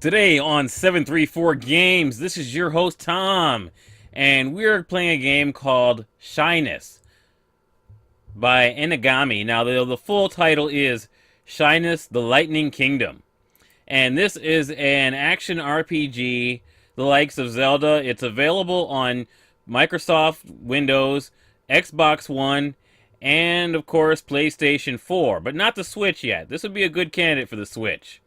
Today on 734 Games, this is your host Tom, and we're playing a game called Shyness by Inagami. Now, the full title is Shyness: The Lightning Kingdom, and this is an action RPG, the likes of Zelda. It's available on Microsoft Windows, Xbox One, and of course PlayStation 4, but not the Switch yet. This would be a good candidate for the Switch.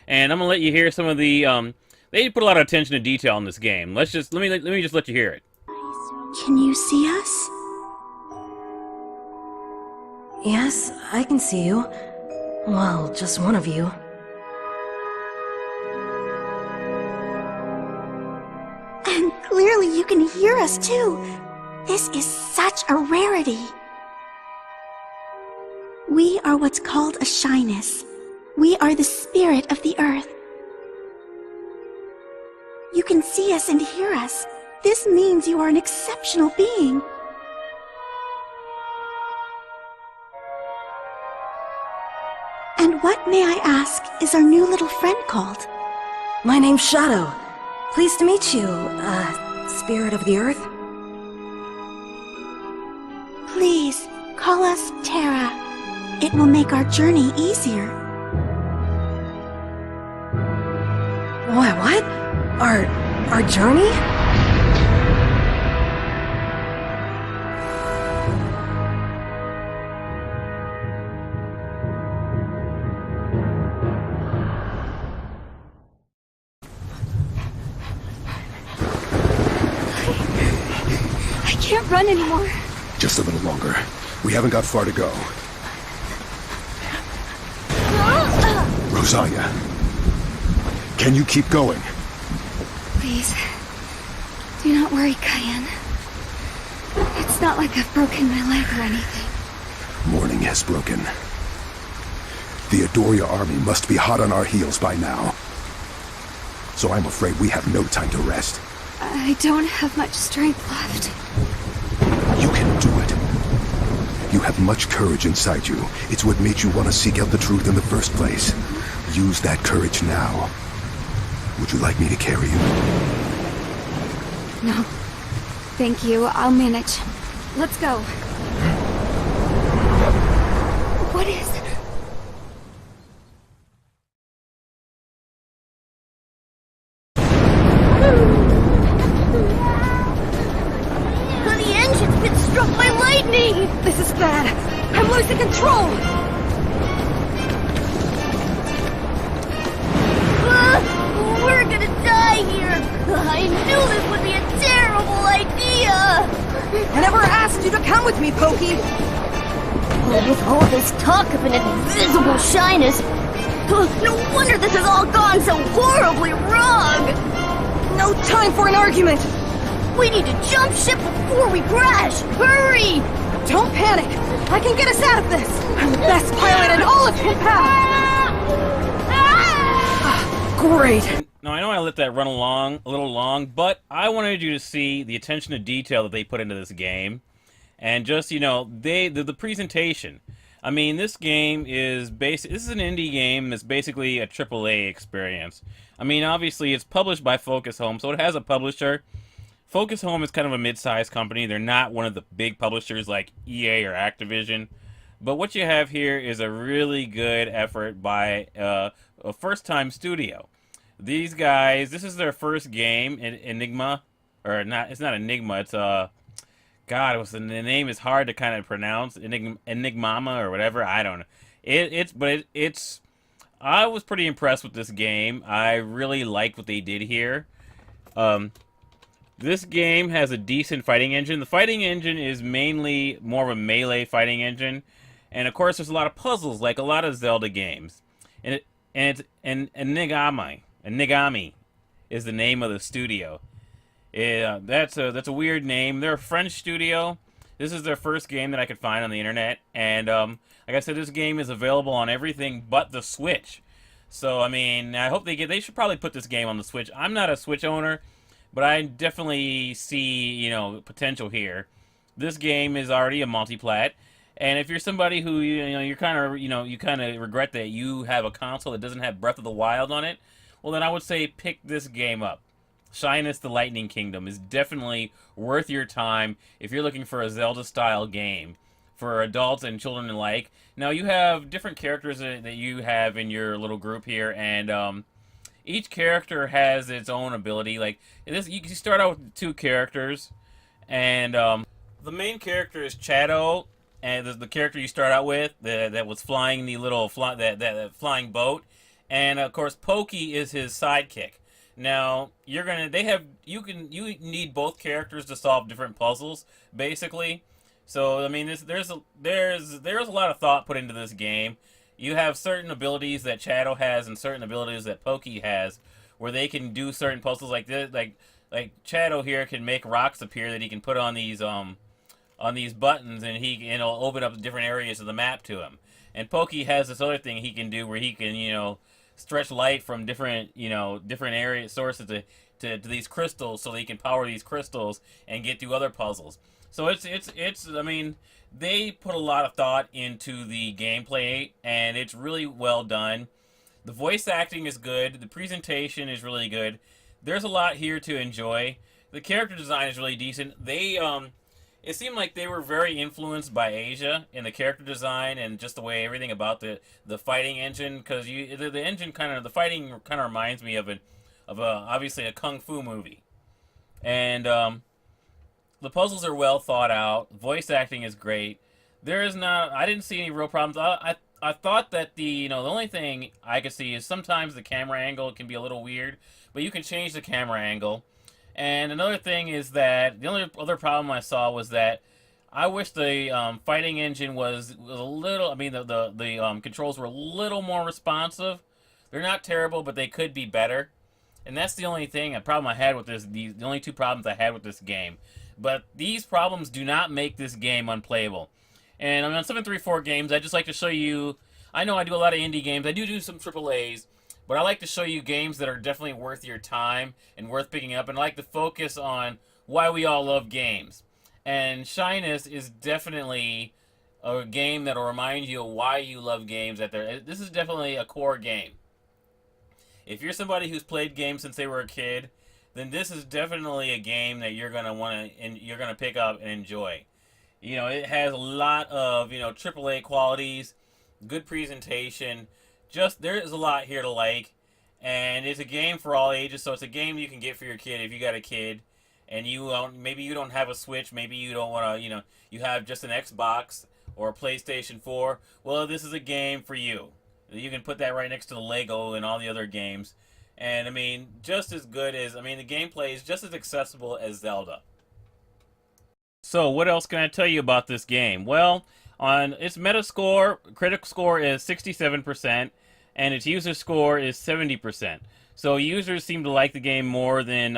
And I'm gonna let you hear some of the. They put a lot of attention to detail in this game. Let me just let you hear it. Can you see us? Yes, I can see you. Well, just one of you. And clearly you can hear us too. This is such a rarity. We are what's called a shyness. We are the spirit of the earth. You can see us and hear us. This means you are an exceptional being. And what, may I ask, is our new little friend called? My name's Shadow. Pleased to meet you, spirit of the earth. Please, call us Terra. It will make our journey easier. What? Our journey? I can't run anymore. Just a little longer. We haven't got far to go. Rosalia, can you keep going? Please, do not worry, Cayenne. It's not like I've broken my leg or anything. Morning has broken. The Adoria army must be hot on our heels by now. So I'm afraid we have no time to rest. I don't have much strength left. You can do it. You have much courage inside you. It's what made you want to seek out the truth in the first place. Use that courage now. Would you like me to carry you? No. Thank you, I'll manage. Let's go. What is... The engine's been struck by lightning! This is bad. I'm losing control! We're gonna die here! I knew this would be a terrible idea! I never asked you to come with me, Pokey! With all this talk of an invisible shyness, no wonder this has all gone so horribly wrong! No time for an argument! We need to jump ship before we crash! Hurry! Don't panic! I can get us out of this! I'm the best pilot in all of Japan! Great! Now I know I let that run along a little long, but I wanted you to see the attention to detail that they put into this game, and just the presentation. I mean, this game is This is an indie game. It's basically a AAA experience. I mean, obviously it's published by Focus Home, so it has a publisher. Focus Home is kind of a mid-sized company. They're not one of the big publishers like EA or Activision. But what you have here is a really good effort by a first-time studio. These guys, this is their first game, Enigma, or not? It's not Enigma. It's God. The name is hard to kind of pronounce. Enigmama or whatever. I don't know. It's. I was pretty impressed with this game. I really like what they did here. This game has a decent fighting engine. The fighting engine is mainly more of a melee fighting engine, and of course, there's a lot of puzzles, like a lot of Zelda games. It's Inagami. Inagami is the name of the studio. That's a weird name. They're a French studio. This is their first game that I could find on the internet, and like I said, this game is available on everything but the Switch. So I mean, I hope they should probably put this game on the Switch. I'm not a Switch owner, but I definitely see potential here. This game is already a multi-plat. And if you're somebody who you kind of regret that you have a console that doesn't have Breath of the Wild on it, well, then I would say pick this game up. Shyness the Lightning Kingdom is definitely worth your time if you're looking for a Zelda-style game for adults and children alike. Now, you have different characters that you have in your little group here, and each character has its own ability. Like, this, you can start out with 2 characters, and the main character is Shadow, and the character you start out with that was flying the little that flying boat, and of course Pokey is his sidekick. Now you need both characters to solve different puzzles, basically. So I mean, there's a lot of thought put into this game. You have certain abilities that Shadow has and certain abilities that Pokey has, where they can do certain puzzles like this. Like Shadow here can make rocks appear that he can put on these buttons, and it'll open up different areas of the map to him. And Pokey has this other thing he can do where he can stretch light from different area sources to these crystals, so that he can power these crystals and get through other puzzles. So it's I mean, they put a lot of thought into the gameplay, and it's really well done. The voice acting is good. The presentation is really good. There's a lot here to enjoy. The character design is really decent. It seemed like they were very influenced by Asia in the character design and just the way everything about the fighting engine, because the fighting kind of reminds me of obviously a kung fu movie, and the puzzles are well thought out. Voice acting is great. I didn't see any real problems. I thought that the only thing I could see is sometimes the camera angle can be a little weird, but you can change the camera angle. And another thing is that the only other problem I saw was that I wish the fighting engine was a little. I mean, the controls were a little more responsive. They're not terrible, but they could be better. And that's the only problem I had with this. The only 2 problems I had with this game. But these problems do not make this game unplayable. And on 734 Games, I just like to show you. I know I do a lot of indie games. I do some AAAs. But I like to show you games that are definitely worth your time and worth picking up. And I like to focus on why we all love games. And Shyness is definitely a game that will remind you of why you love games. This is definitely a core game. If you're somebody who's played games since they were a kid, then this is definitely a game that you're gonna pick up and enjoy. It has a lot of AAA qualities, good presentation. There is a lot here to like, and it's a game for all ages. So it's a game you can get for your kid if you got a kid, and maybe you don't have a Switch, maybe you don't want to, you have just an Xbox or a PlayStation 4. Well, this is a game for you. You can put that right next to the Lego and all the other games, and I mean, just as good as the gameplay is just as accessible as Zelda. So what else can I tell you about this game? Well, on its Metascore, critic score is 67%, and its user score is 70%. So users seem to like the game more than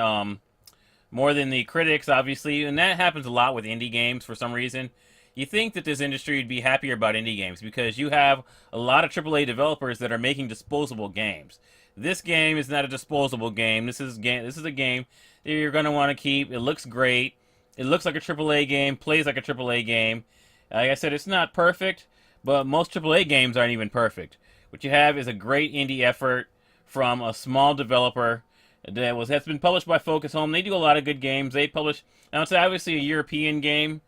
the critics, obviously, and that happens a lot with indie games for some reason. You think that this industry would be happier about indie games because you have a lot of AAA developers that are making disposable games. This game is not a disposable game. This is a game that you're going to want to keep. It looks great. It looks like a AAA game, plays like a AAA game. Like I said, it's not perfect, but most AAA games aren't even perfect. What you have is a great indie effort from a small developer that's been published by Focus Home. They do a lot of good games. They publish, now it's obviously a European game,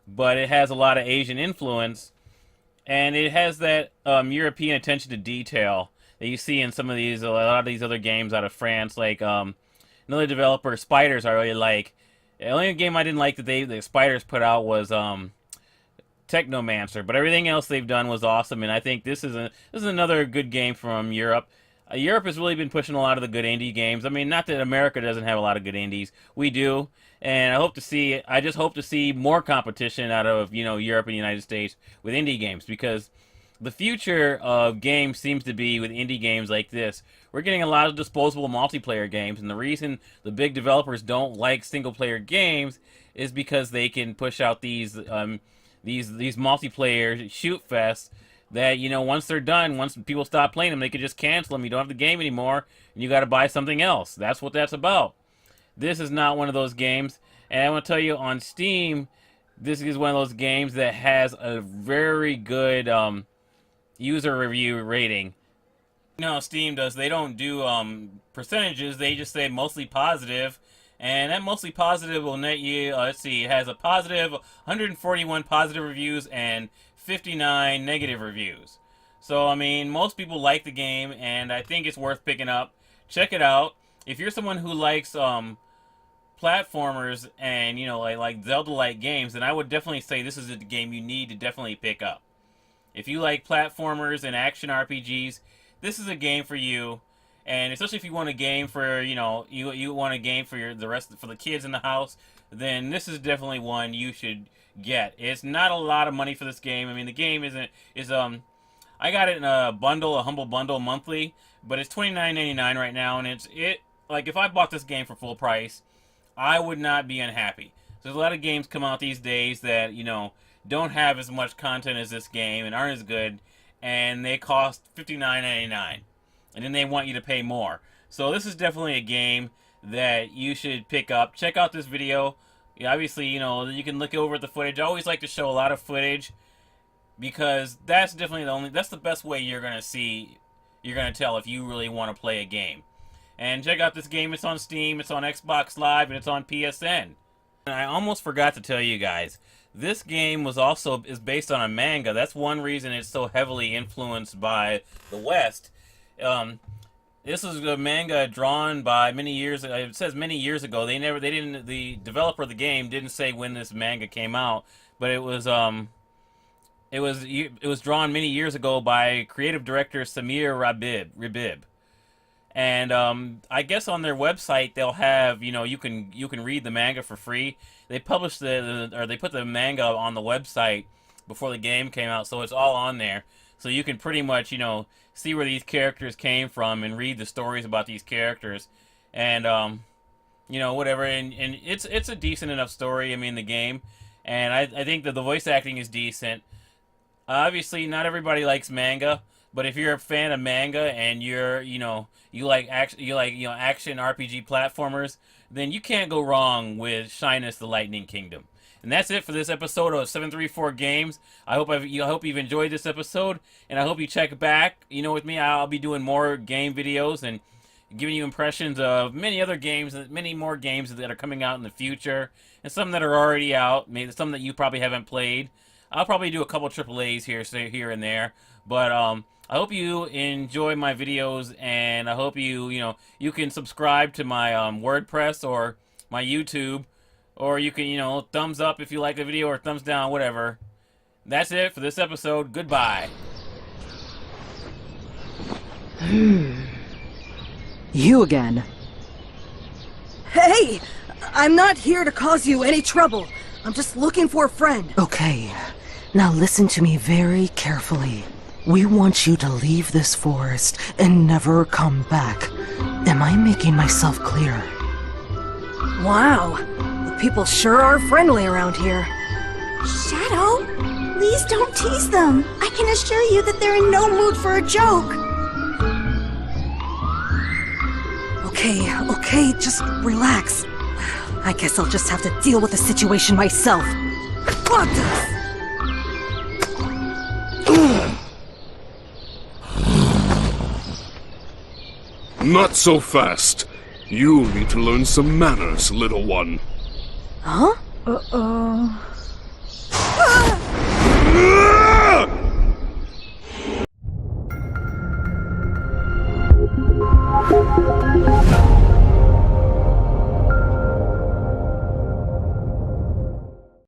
but it has a lot of Asian influence, and it has that European attention to detail that you see in a lot of these other games out of France. Like another developer, Spiders, I really like. The only game I didn't like that the Spiders put out was Technomancer, but everything else they've done was awesome, and I think this is another good game from Europe. Europe has really been pushing a lot of the good indie games. I mean, not that America doesn't have a lot of good indies. We do, and I just hope to see more competition out of Europe and the United States with indie games, because the future of games seems to be with indie games like this. We're getting a lot of disposable multiplayer games, and the reason the big developers don't like single-player games is because they can push out these multiplayer shoot fests that once they're done, once people stop playing them, they can just cancel them. You don't have the game anymore, and you got to buy something else. That's what that's about. This is not one of those games, and I want to tell you, on Steam, this is one of those games that has a very good user review rating. No, Steam does. They don't do percentages. They just say mostly positive, and that mostly positive will net you. Let's see, it has a positive 141 positive reviews and 59 negative reviews. So I mean, most people like the game, and I think it's worth picking up. Check it out. If you're someone who likes platformers and like Zelda-like games, then I would definitely say this is the game you need to definitely pick up. If you like platformers and action RPGs, this is a game for you. And especially if you want a game for you want a game for for the kids in the house, then this is definitely one you should get. It's not a lot of money for this game. I mean, the game is I got it in a bundle, a humble bundle monthly, but it's $29.99 right now, and like if I bought this game for full price, I would not be unhappy. There's a lot of games come out these days that don't have as much content as this game and aren't as good, and they cost $59.99, and then they want you to pay more. So this is definitely a game that you should pick up. Check out this video. Obviously, you can look over at the footage. I always like to show a lot of footage, because that's definitely that's the best way you're gonna tell if you really want to play a game. And check out this game. It's on Steam, it's on Xbox Live, and it's on PSN. And I almost forgot to tell you guys, this game is based on a manga. That's one reason it's so heavily influenced by the West. This is a manga drawn by many years. It says many years ago. The developer of the game didn't say when this manga came out, but it was drawn many years ago by creative director Samir Rabib. And I guess on their website they'll have you can read the manga for free. They published they put the manga on the website before the game came out, so it's all on there. So you can pretty much see where these characters came from and read the stories about these characters, and whatever. And it's a decent enough story. I mean, the game, and I think that the voice acting is decent. Obviously, not everybody likes manga, but if you're a fan of manga and you like action RPG platformers, then you can't go wrong with Shinus the Lightning Kingdom. And that's it for this episode of 734 Games. I hope you've enjoyed this episode, and I hope you check back. With me, I'll be doing more game videos and giving you impressions of many other games, many more games that are coming out in the future, and some that are already out, maybe some that you probably haven't played. I'll probably do a couple AAAs here and there, but I hope you enjoy my videos, and I hope you can subscribe to my WordPress or my YouTube, or you can thumbs up if you like the video, or thumbs down, whatever. That's it for this episode. Goodbye. You again. Hey! I'm not here to cause you any trouble. I'm just looking for a friend. Okay. Now listen to me very carefully. We want you to leave this forest and never come back. Am I making myself clear? Wow. The people sure are friendly around here. Shadow, please don't tease them. I can assure you that they're in no mood for a joke. Okay, just relax. I guess I'll just have to deal with the situation myself. Fuck this! Not so fast. You need to learn some manners, little one. Huh? Uh-oh.